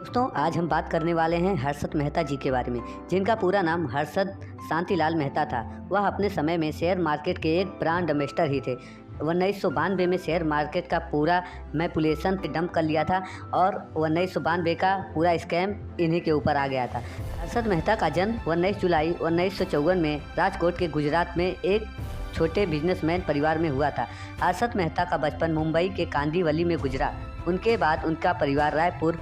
दोस्तों, आज हम बात करने वाले हैं हर्षद मेहता जी के बारे में, जिनका पूरा नाम हर्षद शांतिलाल मेहता था। वह अपने समय में शेयर मार्केट के एक ब्रांड एम्बेसडर ही थे। 1992 में शेयर मार्केट का पूरा मैनिपुलेशन डंप कर लिया था और 1992 का पूरा स्कैम इन्हीं के ऊपर आ गया था। हर्षद मेहता का जन्म 19 जुलाई 1954 में राजकोट के गुजरात में एक छोटे बिजनेसमैन परिवार में हुआ था। हर्षद मेहता का बचपन मुंबई के कांदिवली में गुजरा। उनके बाद उनका परिवार रायपुर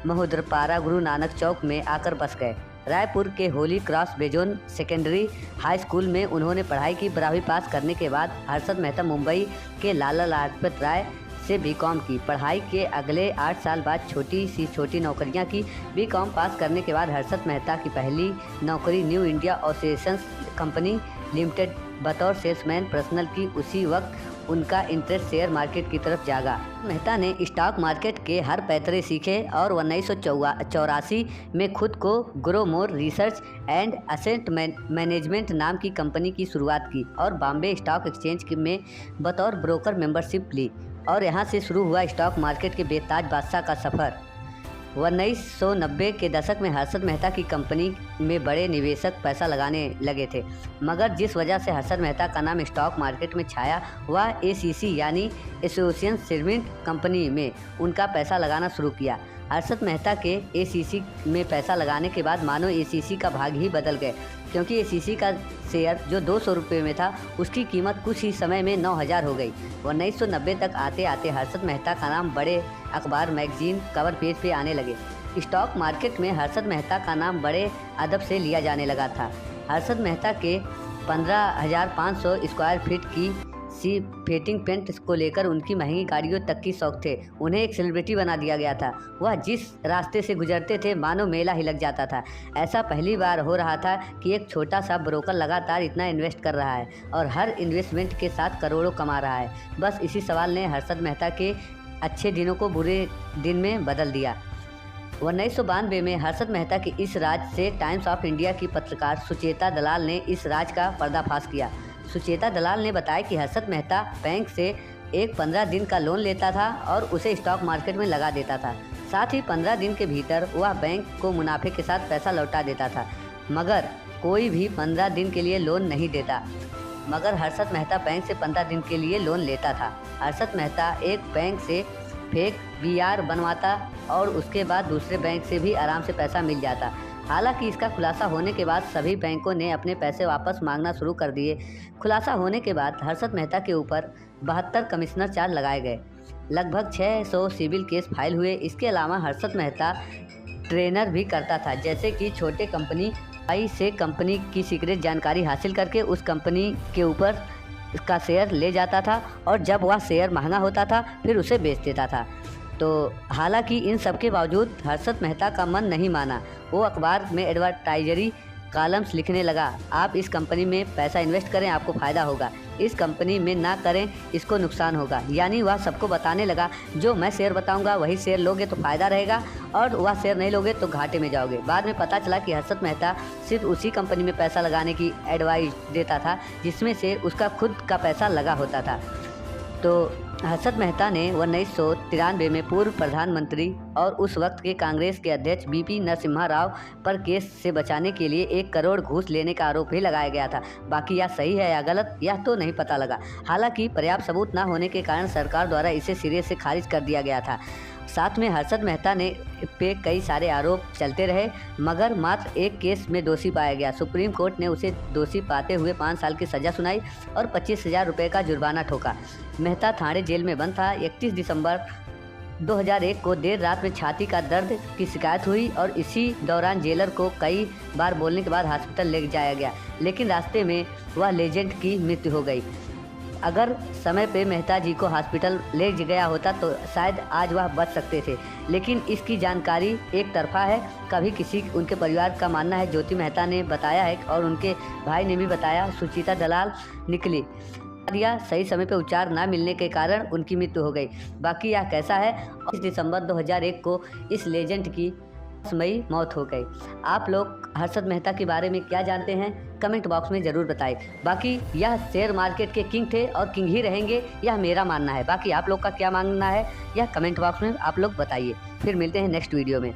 महोदरपारा गुरु नानक चौक में आकर बस गए। रायपुर के Holi cross Bejon secondary high school में उन्होंने पढ़ाई की। 12वीं पास करने के बाद हर्षद मेहता मुंबई के लाला लाजपत राय से बीकॉम की। पढ़ाई के अगले 8 साल बाद छोटी नौकरियां की। बीकॉम पास करने के बाद हर्षद मेहता की पहली नौकरी न्यू इंडिया ओसेशंस कंपनी लिमिटेड बतौर सेल्समैन पर्सनल की। उसी वक्त उनका इंटरेस्ट शेयर मार्केट की तरफ जागा। मेहता ने स्टॉक मार्केट के हर पैतरे सीखे और 1984 में खुद को grow more research and asset management नाम की कंपनी की शुरुआत की और बॉम्बे स्टॉक एक्सचेंज में बतौर ब्रोकर मेंबरशिप ली और यहाँ से शुरू हुआ स्टॉक मार्केट के बेताज बादशाह का सफ़र। 1990 के दशक में हर्षद मेहता की कंपनी में बड़े निवेशक पैसा लगाने लगे थे, मगर जिस वजह से हर्षद मेहता का नाम स्टॉक मार्केट में छाया वह एसीसी यानी एसोसिएशन सर्विस कंपनी में उनका पैसा लगाना शुरू किया। हर्षद मेहता के एसीसी में पैसा लगाने के बाद मानो एसीसी का भाग ही बदल गए, क्योंकि एसीसी का शेयर जो 200 रुपये में था उसकी कीमत कुछ ही समय में 9000 हो गई। 1990 तक आते आते हर्षद मेहता का नाम बड़े अखबार मैगजीन कवर पेज पे आने लगे। स्टॉक मार्केट में हर्षद मेहता का नाम बड़े अदब से लिया जाने लगा था। हर्षद मेहता के 15,500 स्क्वायर फीट की सी फेटिंग पेंट को लेकर उनकी महंगी गाड़ियों तक की शौक थे। उन्हें एक सेलिब्रिटी बना दिया गया था। वह जिस रास्ते से गुजरते थे मानो मेला ही लग जाता था। ऐसा पहली बार हो रहा था कि एक छोटा सा ब्रोकर लगातार इतना इन्वेस्ट कर रहा है और हर इन्वेस्टमेंट के साथ करोड़ों कमा रहा है। बस इसी सवाल ने हर्षद मेहता के अच्छे दिनों को बुरे दिन में बदल दिया। 1992 में हर्षद मेहता के इस राज से टाइम्स ऑफ इंडिया की पत्रकार सुचेता दलाल ने इस राज का पर्दाफाश किया। सुचेता दलाल ने बताया कि हर्षद मेहता बैंक से एक 15 दिन का लोन लेता था और उसे स्टॉक मार्केट में लगा देता था। साथ ही 15 दिन के भीतर वह बैंक को मुनाफे के साथ पैसा लौटा देता था, मगर कोई भी 15 दिन के लिए लोन नहीं देता। मगर हर्षद मेहता बैंक से 15 दिन के लिए लोन लेता था। हर्षद मेहता एक बैंक से फेक बीआर बनवाता और उसके बाद दूसरे बैंक से भी आराम से पैसा मिल जाता। हालांकि इसका खुलासा होने के बाद सभी बैंकों ने अपने पैसे वापस मांगना शुरू कर दिए। खुलासा होने के बाद हर्षद मेहता के ऊपर 72 कमिश्नर चार्ज लगाए गए। लगभग 600 सिविल केस फाइल हुए। इसके अलावा हर्षद मेहता ट्रेनर भी करता था, जैसे कि छोटे कंपनी से कंपनी की सीक्रेट जानकारी हासिल करके उस कंपनी के ऊपर का शेयर ले जाता था और जब वह शेयर महंगा होता था फिर उसे बेच देता था। तो हालांकि इन सब के बावजूद हर्षद मेहता का मन नहीं माना। वो अखबार में एडवर्टाइजरी कॉलम्स लिखने लगा। आप इस कंपनी में पैसा इन्वेस्ट करें, आपको फ़ायदा होगा। इस कंपनी में ना करें, इसको नुकसान होगा। यानी वह सबको बताने लगा जो मैं शेयर बताऊंगा वही शेयर लोगे तो फ़ायदा रहेगा और वह शेयर नहीं लोगे तो घाटे में जाओगे। बाद में पता चला कि हर्षद मेहता सिर्फ उसी कंपनी में पैसा लगाने की एडवाइस देता था जिसमें से उसका खुद का पैसा लगा होता था। तो हर्षद मेहता ने 1993 में पूर्व प्रधानमंत्री और उस वक्त के कांग्रेस के अध्यक्ष बीपी नरसिम्हा राव पर केस से बचाने के लिए 1 करोड़ घूस लेने का आरोप भी लगाया गया था। बाकी यह सही है या गलत यह तो नहीं पता लगा। हालांकि पर्याप्त सबूत न होने के कारण सरकार द्वारा इसे सिरे से खारिज कर दिया गया था। साथ में हर्षद मेहता ने पे कई सारे आरोप चलते रहे, मगर मात्र एक केस में दोषी पाया गया। सुप्रीम कोर्ट ने उसे दोषी पाते हुए 5 साल की सज़ा सुनाई और 25,000 रुपये का जुर्माना ठोका। मेहता थाने जेल में बंद था। 31 दिसंबर 2001 को देर रात में छाती का दर्द की शिकायत हुई और इसी दौरान जेलर को कई बार बोलने के बाद हॉस्पिटल ले जाया गया, लेकिन रास्ते में वह लेजेंड की मृत्यु हो गई। अगर समय पे मेहता जी को हॉस्पिटल ले गया होता तो शायद आज वह बच सकते थे, लेकिन इसकी जानकारी एक तरफा है। कभी किसी उनके परिवार का मानना है, ज्योति मेहता ने बताया है और उनके भाई ने भी बताया, सुचेता दलाल निकली या सही समय पे उपचार ना मिलने के कारण उनकी मृत्यु हो गई। बाकी यह कैसा है। 20 दिसंबर 2001 को इस लेजेंड की मई मौत हो गई। आप लोग हर्षद मेहता के बारे में क्या जानते हैं कमेंट बॉक्स में ज़रूर बताएं। बाकी यह शेयर मार्केट के किंग थे और किंग ही रहेंगे, यह मेरा मानना है। बाकी आप लोग का क्या मानना है यह कमेंट बॉक्स में आप लोग बताइए। फिर मिलते हैं नेक्स्ट वीडियो में।